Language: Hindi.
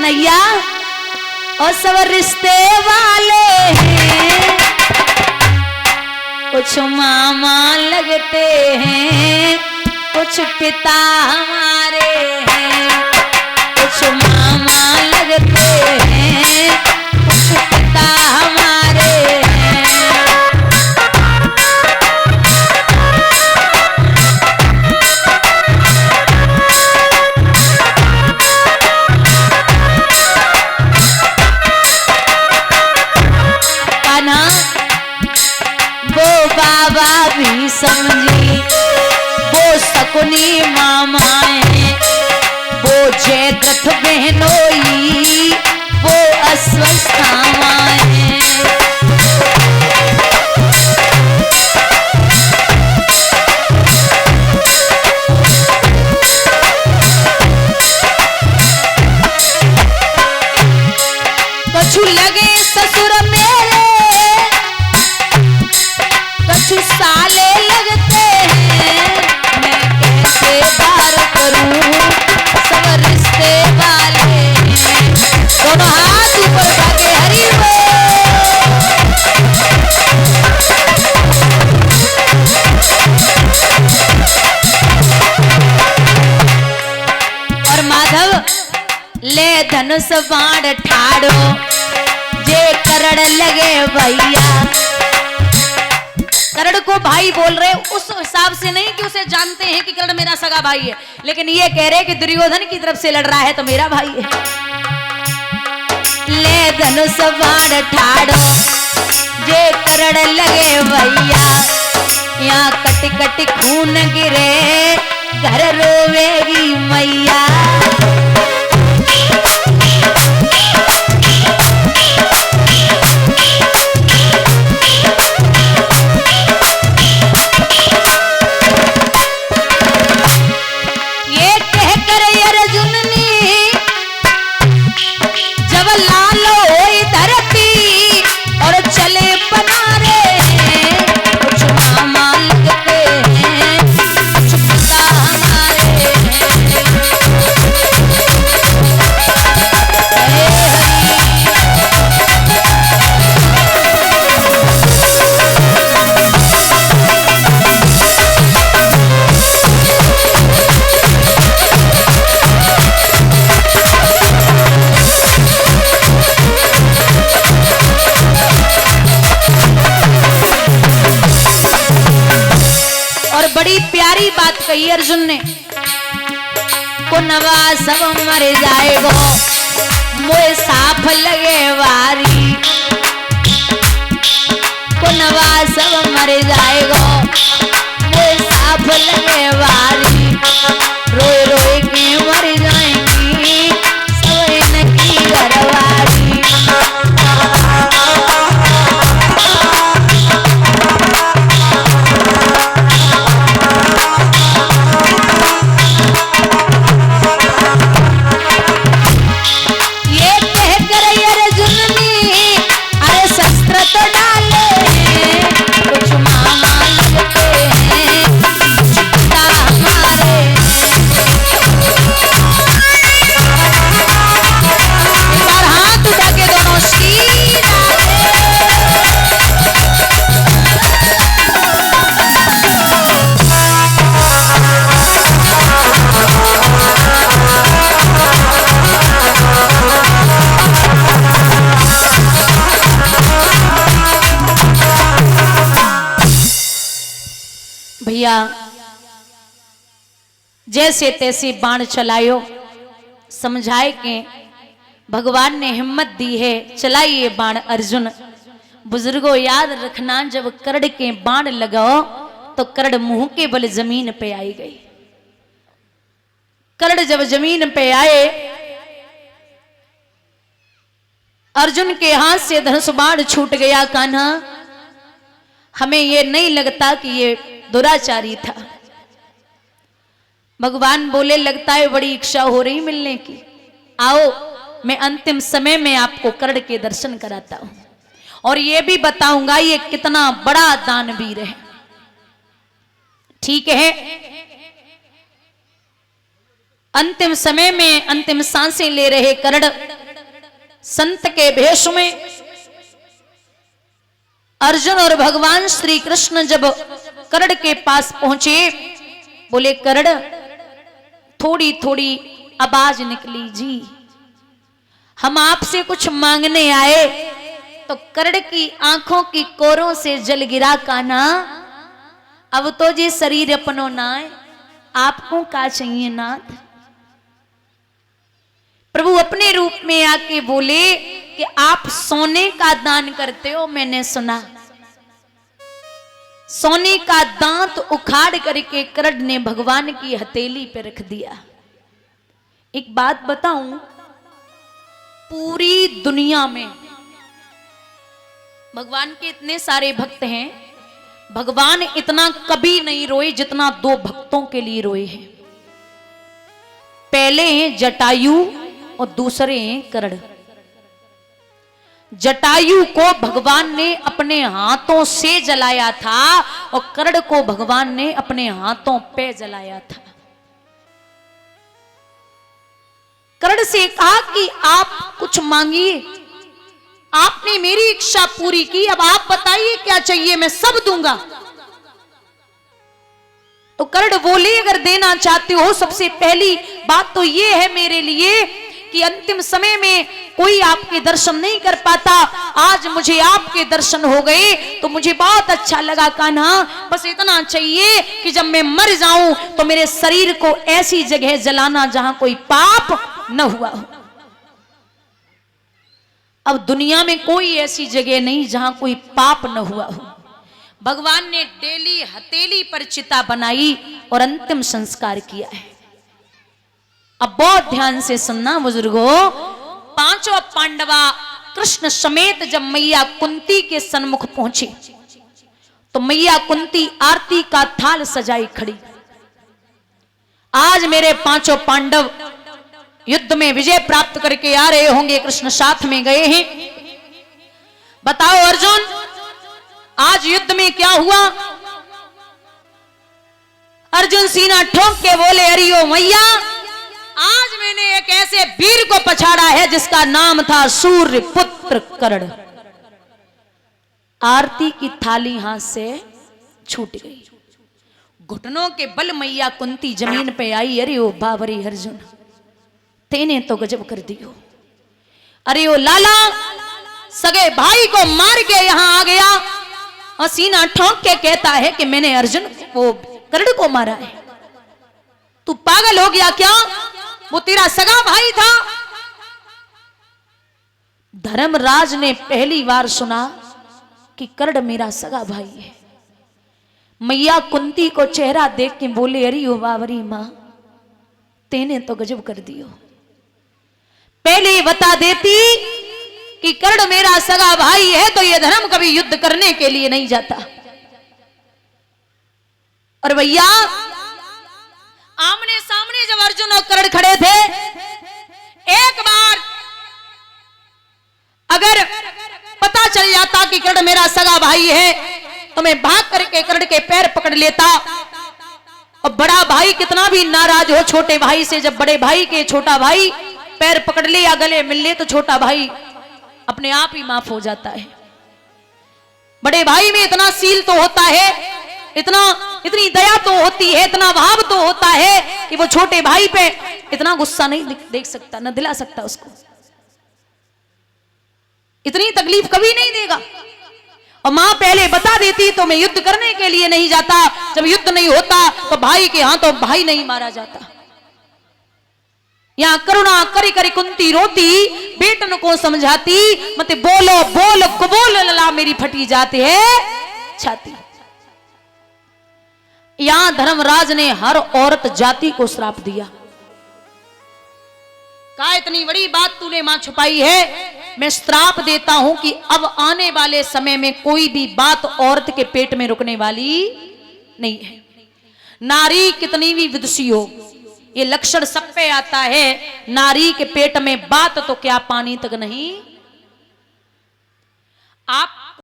कन्हैया और सब रिश्ते वाले हैं, कुछ मामा लगते हैं, कुछ पिता हमारे हैं, कुछ मामा लगते हैं, कुछ पिता हमारे हैं। कान्हा वो बाबा भी समझी, वो शकुनी मामाएं, वो जयद्रथ बहनोई, वो अस्वस्थामाएं। कछु लगे ससुर मेरे, कछु साले लगते हैं, मैं कैसे बार करूं सब रिश्ते वाले हैं। दोनों हाथ ऊपर उठा के हरि और माधव ले धनुष बाण ठाड़ो, जे करण लगे भैया। करण को भाई बोल रहे उस हिसाब से नहीं कि उसे जानते हैं कि करण मेरा सगा भाई है, लेकिन ये कह रहे कि दुर्योधन की तरफ से लड़ रहा है तो मेरा भाई है। ले धनुष बाण ठाड़ो, जे करण लगे भैया। यहाँ कट कट खून गिरे, घर रोवेगी मैया। बड़ी प्यारी बात कही अर्जुन ने, को नवा सब मर जाएगो, मोए साफ लगे वारी। को नवा सब मर जाएगो, मोए साफ लगे वारी। रोए रोए के मर जाएंगी सब इनकी घरवारी। भैया जैसे तैसे बाण चलायो, समझाए के भगवान ने हिम्मत दी है, चलाइए बाण अर्जुन। बुजुर्गों याद रखना, जब कर्ण के बाण लगाओ तो कर्ण मुंह के बल जमीन पे आई गई। कर्ण जब जमीन पे आए, अर्जुन के हाथ से धनुष बाण छूट गया। कान्हा हमें ये नहीं लगता कि ये दुराचारी था। भगवान बोले लगता है बड़ी इच्छा हो रही मिलने की, आओ मैं अंतिम समय में आपको कर्ण के दर्शन कराता हूं और ये भी बताऊंगा ये कितना बड़ा दानवीर है। ठीक है, अंतिम समय में अंतिम सांसें ले रहे कर्ण संत के भेष में अर्जुन और भगवान श्री कृष्ण जब कर्ण के पास पहुंचे, बोले कर्ण थोड़ी थोड़ी आवाज निकली जी, हम आपसे कुछ मांगने आए। तो कर्ण की आंखों की कोरों से जल गिरा कान्हा, अब तो जी शरीर अपनो नाय, आपको का चाहिए नाथ। प्रभु अपने रूप में आके बोले कि आप सोने का दान करते हो, मैंने सुना। सोने का दांत उखाड़ करके कर्ण ने भगवान की हथेली पे रख दिया। एक बात बताऊं, पूरी दुनिया में भगवान के इतने सारे भक्त हैं, भगवान इतना कभी नहीं रोए जितना दो भक्तों के लिए रोए हैं। पहले हैं जटायु और दूसरे हैं कर्ण। जटायु को भगवान ने अपने हाथों से जलाया था और कर्ण को भगवान ने अपने हाथों पे जलाया था। कर्ण से कहा कि आप कुछ मांगिए, आपने मेरी इच्छा पूरी की, अब आप बताइए क्या चाहिए, मैं सब दूंगा। तो कर्ण बोले अगर देना चाहते हो, सबसे पहली बात तो ये है मेरे लिए कि अंतिम समय में कोई आपके दर्शन नहीं कर पाता, आज मुझे आपके दर्शन हो गए तो मुझे बहुत अच्छा लगा कान्हा। बस इतना चाहिए कि जब मैं मर जाऊं तो मेरे शरीर को ऐसी जगह जलाना जहां कोई पाप न हुआ हो। अब दुनिया में कोई ऐसी जगह नहीं जहां कोई पाप न हुआ हो। भगवान ने डेली हथेली पर चिता बनाई और अंतिम संस्कार किया है। अब बहुत ध्यान से सुनना बुजुर्गों, पांचों पांडवा कृष्ण समेत जब मैया कुंती के सन्मुख पहुंचे तो मैया कुंती आरती का थाल सजाई खड़ी। आज मेरे पांचों पांडव युद्ध में विजय प्राप्त करके आ रहे होंगे, कृष्ण साथ में गए हैं। बताओ अर्जुन, आज युद्ध में क्या हुआ? अर्जुन सीना ठोक के बोले अरे ओ मैया, आज मैंने एक ऐसे वीर को पछाड़ा है जिसका नाम था सूर्य पुत्र कर्ण। आरती की थाली हाथ से छूट गई। घुटनों के बल मैया कुंती जमीन पे आई। अरे ओ बाबरी अर्जुन, तेने तो गजब कर दियो। अरे ओ लाला, सगे भाई को मार के यहां आ गया और सीना ठोक के कहता है कि मैंने अर्जुन वो कर्ण को मारा है। तू पागल हो गया क्या? वो तेरा सगा भाई था। धर्मराज ने पहली बार सुना कि कर्ण मेरा सगा भाई है। मैया कुंती को चेहरा देख के बोले अरे ओ बावरी मां, तेने तो गजब कर दियो। पहले बता देती कि कर्ण मेरा सगा भाई है तो ये धर्म कभी युद्ध करने के लिए नहीं जाता। और भैया आमने सामने जब अर्जुन और कर्ण खड़े थे, एक बार अगर पता चल जाता कि कर्ण मेरा सगा भाई है तो मैं भाग करके कर्ण के पैर पकड़ लेता। और बड़ा भाई कितना भी नाराज हो छोटे भाई से, जब बड़े भाई के छोटा भाई पैर पकड़ ले या गले मिल ले तो छोटा भाई अपने आप ही माफ हो जाता है। बड़े भाई में इतना सील तो होता है, इतनी दया तो होती है, इतना भाव तो होता है कि वो छोटे भाई पे इतना गुस्सा नहीं देख सकता, न दिला सकता उसको। इतनी तकलीफ कभी नहीं देगा। और मां पहले बता देती तो मैं युद्ध करने के लिए नहीं जाता। जब युद्ध नहीं होता तो भाई के हाथों भाई नहीं मारा जाता। यहां करुणा करी करी कुंती रोती, बेटन को समझाती, मत बोलो बोल कबोल लला मेरी फटी जाती है छाती। यहां धर्मराज ने हर औरत जाति को श्राप दिया। कहा इतनी बड़ी बात तूने मां छुपाई है, मैं श्राप देता हूं कि अब आने वाले समय में कोई भी बात औरत के पेट में रुकने वाली नहीं है। नारी कितनी भी विदुषी हो, ये लक्षण सब पे आता है। नारी के पेट में बात तो क्या पानी तक नहीं। आप